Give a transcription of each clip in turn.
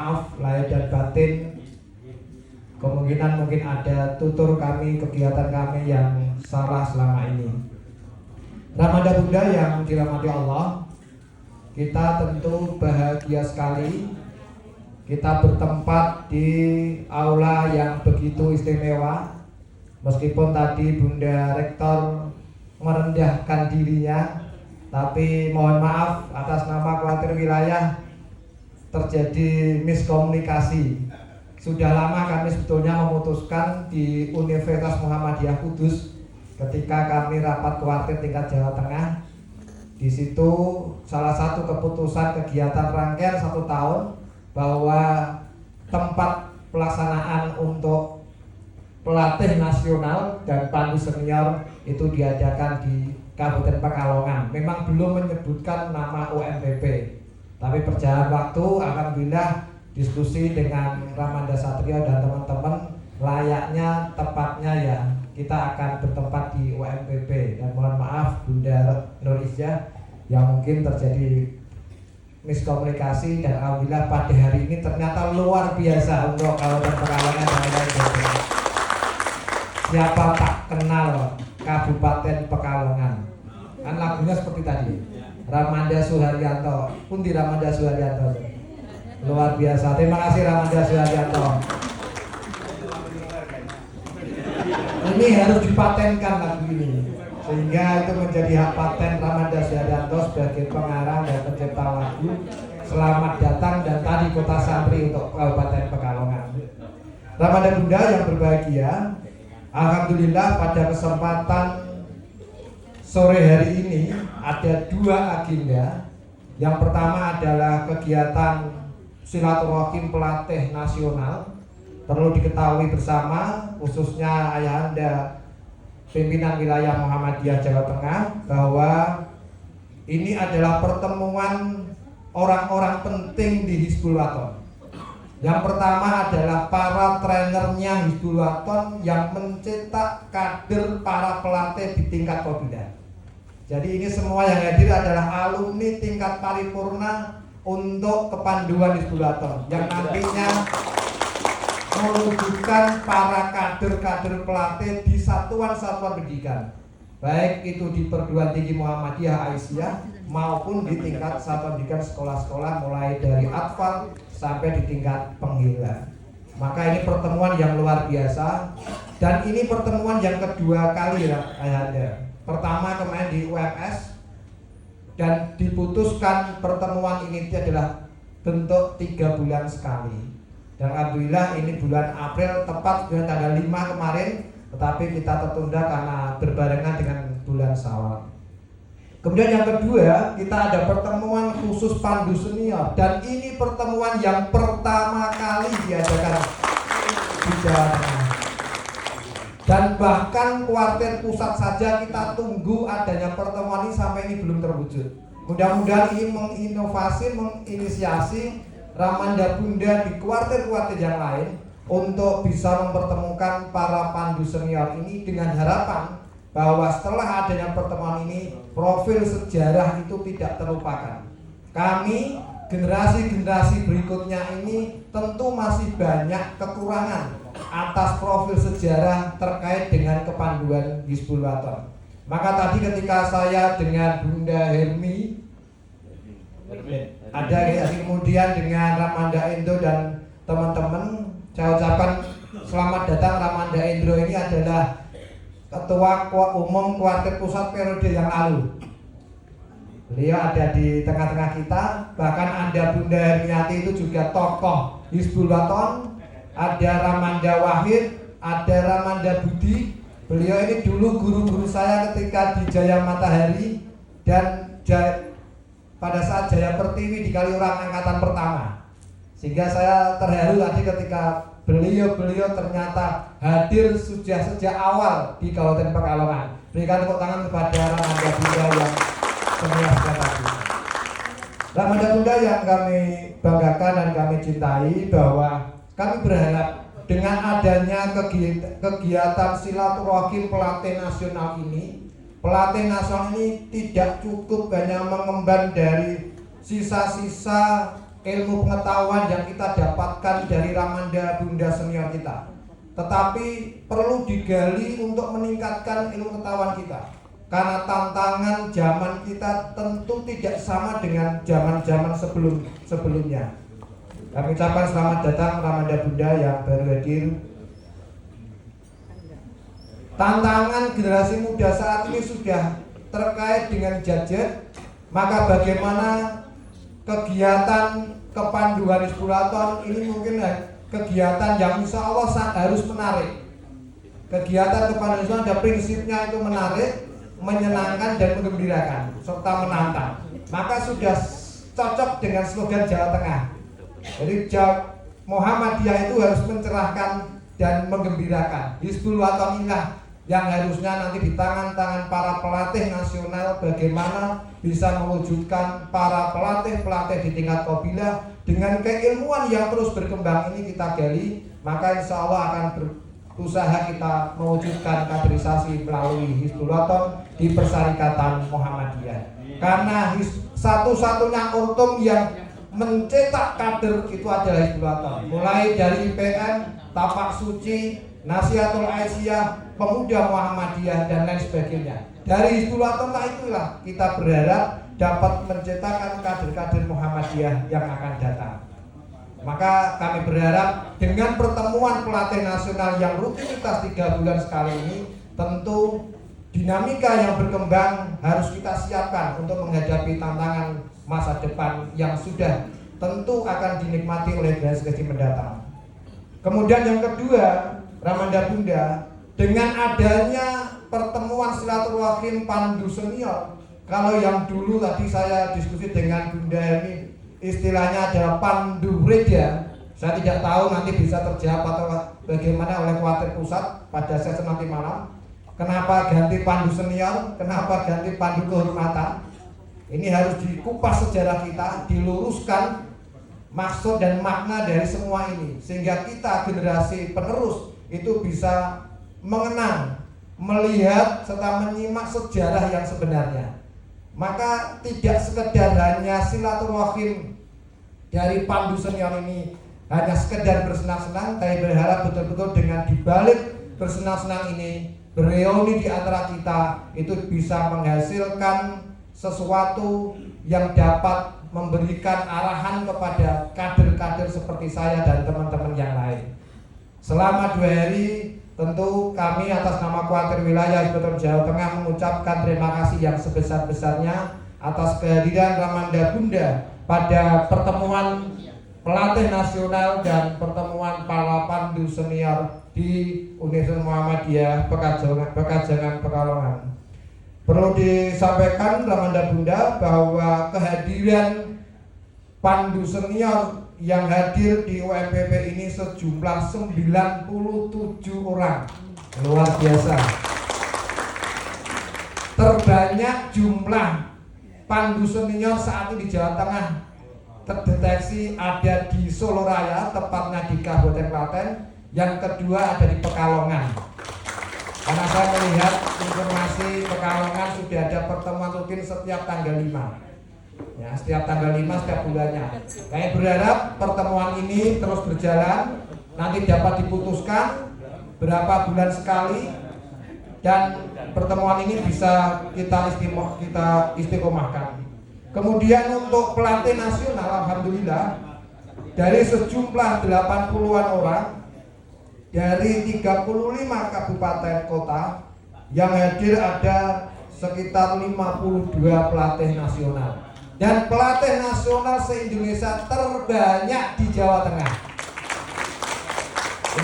maaf lahir dan batin. Kemungkinan mungkin ada tutur kami, kegiatan kami yang salah selama ini. Ramanda Bunda yang dirahmati Allah, kita tentu bahagia sekali kita bertempat di aula yang begitu istimewa. Meskipun tadi Bunda Rektor merendahkan dirinya, tapi mohon maaf atas nama Khawatir Wilayah terjadi miskomunikasi. Sudah lama kami sebetulnya memutuskan di Universitas Muhammadiyah Kudus ketika kami rapat Khawatir tingkat Jawa Tengah. Di situ salah satu keputusan kegiatan rangkaian 1 tahun bahwa tempat pelaksanaan untuk pelatih nasional dan pandu senior itu diadakan di Kabupaten Pekalongan. Memang belum menyebutkan nama UMPP. Tapi berjalan waktu, alhamdulillah diskusi dengan Ramanda Satrio dan teman-teman, layaknya tepatnya ya kita akan bertempat di UMPP. Dan mohon maaf Bunda Nur Isya yang mungkin terjadi miskomunikasi, dan alhamdulillah pada hari ini ternyata luar biasa untuk Kabupaten Pekalongan dan lain-lain. Siapa tak kenal Kabupaten Pekalongan? Kan lagunya seperti tadi. Ramanda Suharyanto, pundi Ramanda Suharyanto. Luar biasa. Terima kasih Ramanda Suharyanto. Ini harus dipatenkan lagu ini, sehingga itu menjadi hak paten Ramanda Suharyanto sebagai pengarang dan pencipta lagu Selamat Datang dan Tadi Kota Santri untuk Kabupaten Pekalongan. Ramanda Bunda yang berbahagia, alhamdulillah pada kesempatan sore hari ini ada 2 agenda. Yang pertama adalah kegiatan silaturahim pelatih nasional. Perlu diketahui bersama, khususnya ayahanda pimpinan wilayah Muhammadiyah Jawa Tengah, bahwa ini adalah pertemuan orang-orang penting di Hizbul Wathon. Yang pertama adalah para trenernya Hizbul Wathon yang mencetak kader para pelatih di tingkat Qabilah. Jadi ini semua yang hadir adalah alumni tingkat paripurna untuk kepanduan Hizbul Wathon yang nantinya menunjukkan para kader-kader pelatih di satuan-satuan pendidikan, baik itu di Perguruan Tinggi Muhammadiyah Aisyah maupun di tingkat satuan pendidikan sekolah-sekolah mulai dari atfal sampai di tingkat penghila. Maka ini pertemuan yang luar biasa, dan ini pertemuan yang kedua kali ya ayahanda. Pertama kemarin di UMS, dan diputuskan pertemuan ini adalah bentuk 3 bulan sekali. Dan alhamdulillah ini bulan April, tepat bulan tanggal 5 kemarin, tetapi kita tertunda karena berbarengan dengan bulan Syawal. Kemudian yang kedua, kita ada pertemuan khusus pandu senior, dan ini pertemuan yang pertama kali diadakan di Jawa Tengah. Dan bahkan Kuartir Pusat saja kita tunggu adanya pertemuan ini sampai ini belum terwujud. Mudah-mudahan ini menginovasi, menginisiasi Ramanda Bunda di kuartir-kuartir yang lain untuk bisa mempertemukan para pandu senior ini, dengan harapan bahwa setelah adanya pertemuan ini profil sejarah itu tidak terlupakan. Kami generasi-generasi berikutnya ini tentu masih banyak kekurangan atas profil sejarah terkait dengan kepanduan Hizbul Wathon. Maka tadi ketika saya dengan Bunda Hermi ada kemudian dengan Ramanda Indro dan teman-teman, saya ucapkan selamat datang. Ramanda Indro ini adalah Ketua Umum Kuartir Pusat periode yang lalu. Beliau ada di tengah-tengah kita. Bahkan ada Bunda Hermiati itu juga tokoh Hizbul Wathon. Ada Ramanda Wahid, ada Ramanda Budi. Beliau ini dulu guru-guru saya ketika di Jaya Matahari dan pada saat Jaya Pertiwi di Kaliurang angkatan pertama. Sehingga saya terharu tadi ketika beliau ternyata hadir sejak awal di Kabupaten Pekalongan. Berikan tepuk tangan kepada Ramanda Bunda yang senior tadi. Ramanda Bunda yang kami banggakan dan kami cintai, bahwa kami berharap dengan adanya kegiatan silaturahim pelatih nasional ini, pelatih nasional ini tidak cukup hanya mengemban dari sisa-sisa ilmu pengetahuan yang kita dapat didapatkan dari Ramanda Bunda senior kita, tetapi perlu digali untuk meningkatkan ilmu pengetahuan kita. Karena tantangan zaman kita tentu tidak sama dengan zaman-zaman sebelumnya. Kami ucapkan selamat datang Ramanda Bunda yang baru hadir. Tantangan generasi muda saat ini sudah terkait dengan gadget, maka bagaimana kegiatan kepanduan Hizbulaton ini mungkin kegiatan yang insya Allah harus menarik. Kegiatan kepanduan Hizbulaton ada prinsipnya itu menarik, menyenangkan dan menggembirakan serta menantang. Maka sudah cocok dengan slogan Jawa Tengah. Jadi Muhammadiyah itu harus mencerahkan dan menggembirakan. Hizbulaton inilah yang harusnya nanti di tangan-tangan para pelatih nasional bagaimana bisa mewujudkan para pelatih-pelatih di tingkat qabilah dengan keilmuan yang terus berkembang ini kita gali, maka insya Allah akan berusaha kita mewujudkan kaderisasi melalui Hizbulaton di Persyarikatan Muhammadiyah. Karena satu-satunya untung yang mencetak kader itu adalah Hizbulaton, mulai dari IPM, Tapak Suci, Nasihatul Aisyah, Pemuda Muhammadiyah dan lain sebagainya. Dari Hizbulaton itulah kita berharap dapat mencetakkan kader-kader Muhammadiyah yang akan datang. Maka kami berharap dengan pertemuan pelatih nasional yang rutinitas 3 bulan sekali ini, tentu dinamika yang berkembang harus kita siapkan untuk menghadapi tantangan masa depan yang sudah tentu akan dinikmati oleh generasi mendatang. Kemudian yang kedua, Ramanda Bunda, dengan adanya pertemuan silaturahim Pandu Senior, kalau yang dulu tadi saya diskusi dengan Bunda ini istilahnya adalah Pandu Reja, saya tidak tahu nanti bisa terjawab atau bagaimana oleh Khawatir Pusat pada sesi nanti malam. Kenapa ganti Pandu Senior? Kenapa ganti Pandu Kehormatan? Ini harus dikupas sejarah kita, diluruskan maksud dan makna dari semua ini, sehingga kita generasi penerus itu bisa mengenang, melihat serta menyimak sejarah yang sebenarnya. Maka tidak sekedar hanya silaturahim dari Pandu Senior ini hanya sekedar bersenang-senang, tapi berharap betul-betul dengan dibalik bersenang-senang ini, bereuni di antara kita itu bisa menghasilkan sesuatu yang dapat memberikan arahan kepada kader-kader seperti saya dan teman-teman yang lain. Selama 2 hari tentu kami atas nama Khawatir Wilayah Hizbulaton Jawa Tengah mengucapkan terima kasih yang sebesar-besarnya atas kehadiran Ramanda Bunda pada pertemuan pelatih nasional dan pertemuan para Pandu Senior di Universitas Muhammadiyah Pekajangan Pekalongan. Perlu disampaikan Ramanda Bunda bahwa kehadiran Pandu Senior yang hadir di UMPP ini sejumlah 97 orang. Luar biasa. Terbanyak jumlah Pandu Senior saat ini di Jawa Tengah terdeteksi ada di Solo Raya, tepatnya di Kabupaten Klaten. Yang kedua ada di Pekalongan. Karena saya melihat informasi Pekalongan sudah ada pertemuan rutin setiap tanggal 5. Ya, setiap tanggal 5 setiap bulannya. Kami berharap pertemuan ini terus berjalan, nanti dapat diputuskan berapa bulan sekali, dan pertemuan ini bisa kita istiqomahkan. Kemudian untuk pelatih nasional, alhamdulillah dari sejumlah 80-an orang dari 35 kabupaten kota yang hadir ada sekitar 52 pelatih nasional. Dan pelatih nasional se-Indonesia terbanyak di Jawa Tengah.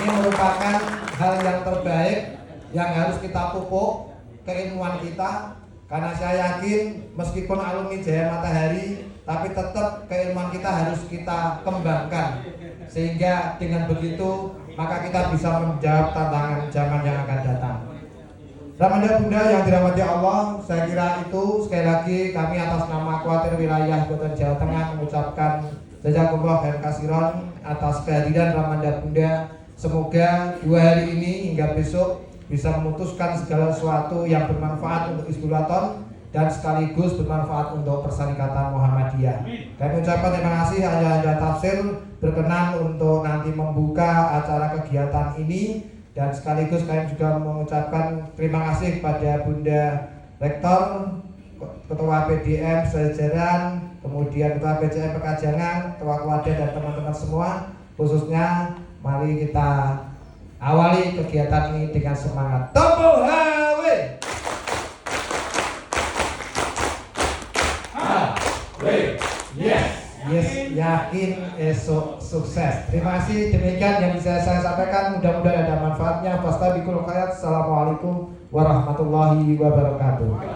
Ini merupakan hal yang terbaik yang harus kita pupuk keilmuan kita, karena saya yakin meskipun alumni Jaya Matahari, tapi tetap keilmuan kita harus kita kembangkan, sehingga dengan begitu maka kita bisa menjawab tantangan zaman yang akan datang. Ramanda Bunda yang dirahmati Allah, saya kira itu sekali lagi kami atas nama Khawatir Wilayah Hizbulaton Jawa Tengah mengucapkan jazakumullah khairan katsiran atas kehadiran Ramanda Bunda. Semoga 2 hari ini hingga besok bisa memutuskan segala sesuatu yang bermanfaat untuk Hizbulaton dan sekaligus bermanfaat untuk Perserikatan Muhammadiyah. Kami ucapkan terima kasih Ayahanda Tafsir berkenan untuk nanti membuka acara kegiatan ini, dan sekaligus kami juga mengucapkan terima kasih kepada Bunda Rektor, Ketua PDM sejajaran, kemudian Ketua PCM Pekajangan, Ketua Keluarga dan teman-teman semua. Khususnya mari kita awali kegiatan ini dengan semangat. Topo Hawe. Yes. Yes, yakin esok sukses. Terima kasih, demikian yang bisa saya sampaikan. Mudah-mudahan ada manfaatnya. Fastabikul khairat. Assalamualaikum warahmatullahi wabarakatuh.